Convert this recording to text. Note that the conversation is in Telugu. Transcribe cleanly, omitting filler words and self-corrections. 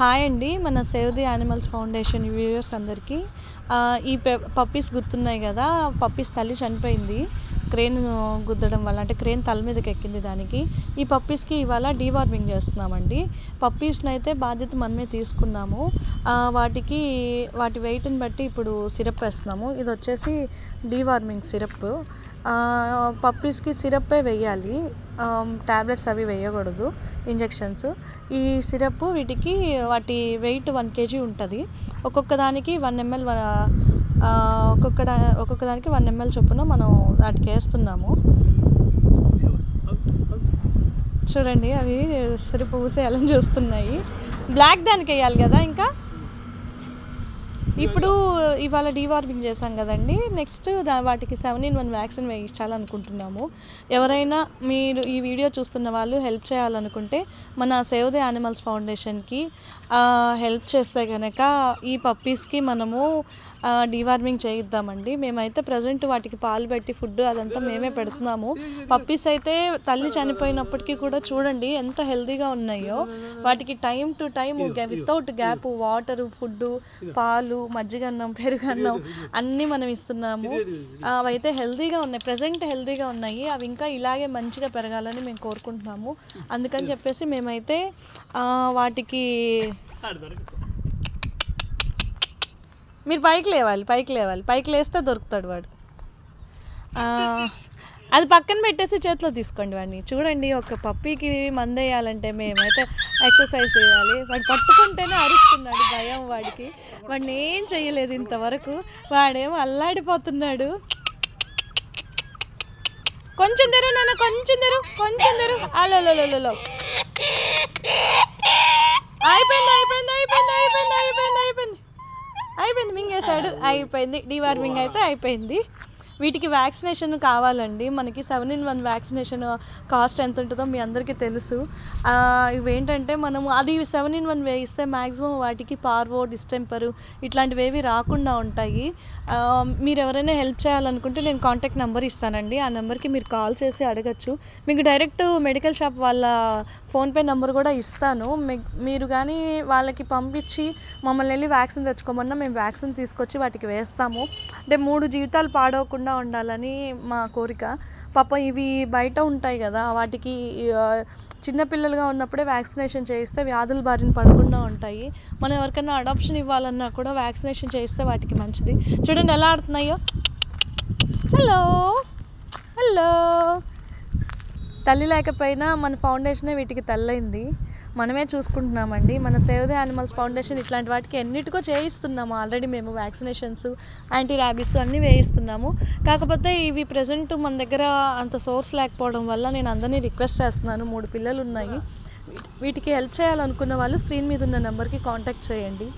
హాయ్ అండి. మన save the animals foundation viewers అందరికీ ఈ పప్పీస్ గుర్తున్నాయి కదా. పప్పీస్ తల్లి చనిపోయింది క్రేన్ గుద్దడం వల్ల, అంటే క్రేన్ తల మీదకి ఎక్కింది దానికి. ఈ పప్పీస్కి ఇవాళ డీవార్మింగ్ చేస్తున్నామండి. పప్పీస్ని అయితే బాధ్యత మనమే తీసుకున్నాము. వాటి వెయిట్ని బట్టి ఇప్పుడు సిరప్ వేస్తున్నాము. ఇది వచ్చేసి డీవార్మింగ్ సిరప్. పప్పీస్కి సిరప్పే వేయాలి, ట్యాబ్లెట్స్ అవి వేయకూడదు, ఇంజెక్షన్స్. ఈ సిరప్ వాటి వెయిట్ 1 kg ఉంటుంది. ఒక్కొక్క దానికి 1 ml ఒక్కొక్క దానికి 1 ml చొప్పున మనం వాటికి వేస్తున్నాము. చూడండి, అవి సిరప్ పూసేయాలని చూస్తున్నాయి. బ్లాక్ దానికి వేయాలి కదా. ఇంకా ఇప్పుడు ఇవాళ డీవార్మింగ్ చేశాం కదండి. నెక్స్ట్ వాటికి 7-in-1 వ్యాక్సిన్ వేయించాలనుకుంటున్నాము. ఎవరైనా మీరు ఈ వీడియో చూస్తున్న వాళ్ళు హెల్ప్ చేయాలనుకుంటే మన సేవ్ ది యానిమల్స్ ఫౌండేషన్కి హెల్ప్ చేస్తే కనుక ఈ పప్పీస్కి మనము డీవార్మింగ్ చేయిద్దామండి. మేమైతే ప్రజెంట్ వాటికి పాలు పెట్టి ఫుడ్ అదంతా మేమే పెడుతున్నాము. పప్పీస్ అయితే తల్లి చనిపోయినప్పటికీ కూడా చూడండి ఎంత హెల్తీగా ఉన్నాయో. వాటికి time to time without gap water, food, పాలు, మజ్జిగన్నం, పెరుగన్నం అన్నీ మనం ఇస్తున్నాము. అవైతే హెల్తీగా ఉన్నాయి, ప్రజెంట్ హెల్తీగా ఉన్నాయి. అవి ఇంకా ఇలాగే మంచిగా పెరగాలని మేము కోరుకుంటున్నాము. అందుకని చెప్పేసి మేమైతే వాటికి మీరు పైకి లేవాలి, పైకి లేస్తే దొరుకుతాడు వాడు. అది పక్కన పెట్టేసి చేతిలో తీసుకోండి వాడిని. చూడండి, ఒక పప్పీకి మందేయాలంటే మేమైతే ఎక్సర్సైజ్ చేయాలి. వాడు పట్టుకుంటేనే అరుస్తున్నాడు, భయం వాడికి. వాడిని ఏం చేయలేదు ఇంతవరకు. వాడేమో అల్లాడిపోతున్నాడు. కొంచెం తెరు నాన్న, కొంచెం తెరు. అలో అయిపోయింది, మింగేశాడు. అయిపోయింది, డీవార్మింగ్ అయితే అయిపోయింది. వీటికి వ్యాక్సినేషన్ కావాలండి. మనకి 7-in-1 వ్యాక్సినేషన్ కాస్ట్ ఎంత ఉంటుందో మీ అందరికీ తెలుసు. ఇవేంటంటే మనము అది 7-in-1 వేయిస్తే మ్యాక్సిమం వాటికి పార్వో, డిస్టెంపరు ఇట్లాంటివి ఏవి రాకుండా ఉంటాయి. మీరు ఎవరైనా హెల్ప్ చేయాలనుకుంటే నేను కాంటాక్ట్ నెంబర్ ఇస్తానండి. ఆ నెంబర్కి మీరు కాల్ చేసి అడగచ్చు. మీకు డైరెక్ట్ మెడికల్ షాప్ వాళ్ళ ఫోన్పే నెంబర్ కూడా ఇస్తాను. మీరు కానీ వాళ్ళకి పంపించి మమ్మల్ని వెళ్ళి వ్యాక్సిన్ తెచ్చుకోమన్నా మేము వ్యాక్సిన్ తీసుకొచ్చి వాటికి వేస్తాము. అంటే 3 జీవితాలు పాడవకుండా ఉండాలని మా కోరిక. పాపం ఇవి బయట ఉంటాయి కదా, వాటికి చిన్నపిల్లలుగా ఉన్నప్పుడే వ్యాక్సినేషన్ చేయిస్తే వ్యాధుల బారిన పడకుండా ఉంటాయి. మనం ఎవరికైనా అడాప్షన్ ఇవ్వాలన్నా కూడా వ్యాక్సినేషన్ చేయిస్తే వాటికి మంచిది. చూడండి ఎలా ఆడుతున్నాయో. హలో తల్లి లేకపోయినా మన ఫౌండేషనే వీటికి తల్లైంది. మనమే చూసుకుంటున్నామండి. మన సేవ్ ది యానిమల్స్ ఫౌండేషన్ ఇట్లాంటి వాటికి ఎన్నిటికో చేయిస్తున్నాము ఆల్రెడీ. మేము వ్యాక్సినేషన్స్, యాంటీ ర్యాబీస్ అన్నీ వేయిస్తున్నాము. కాకపోతే ఇవి ప్రజెంట్ మన దగ్గర అంత సోర్స్ లేకపోవడం వల్ల నేను అందరినీ రిక్వెస్ట్ చేస్తున్నాను. 3 పిల్లలు ఉన్నాయి. వీటికి హెల్ప్ చేయాలనుకున్న వాళ్ళు స్క్రీన్ మీద ఉన్న నెంబర్కి కాంటాక్ట్ చేయండి.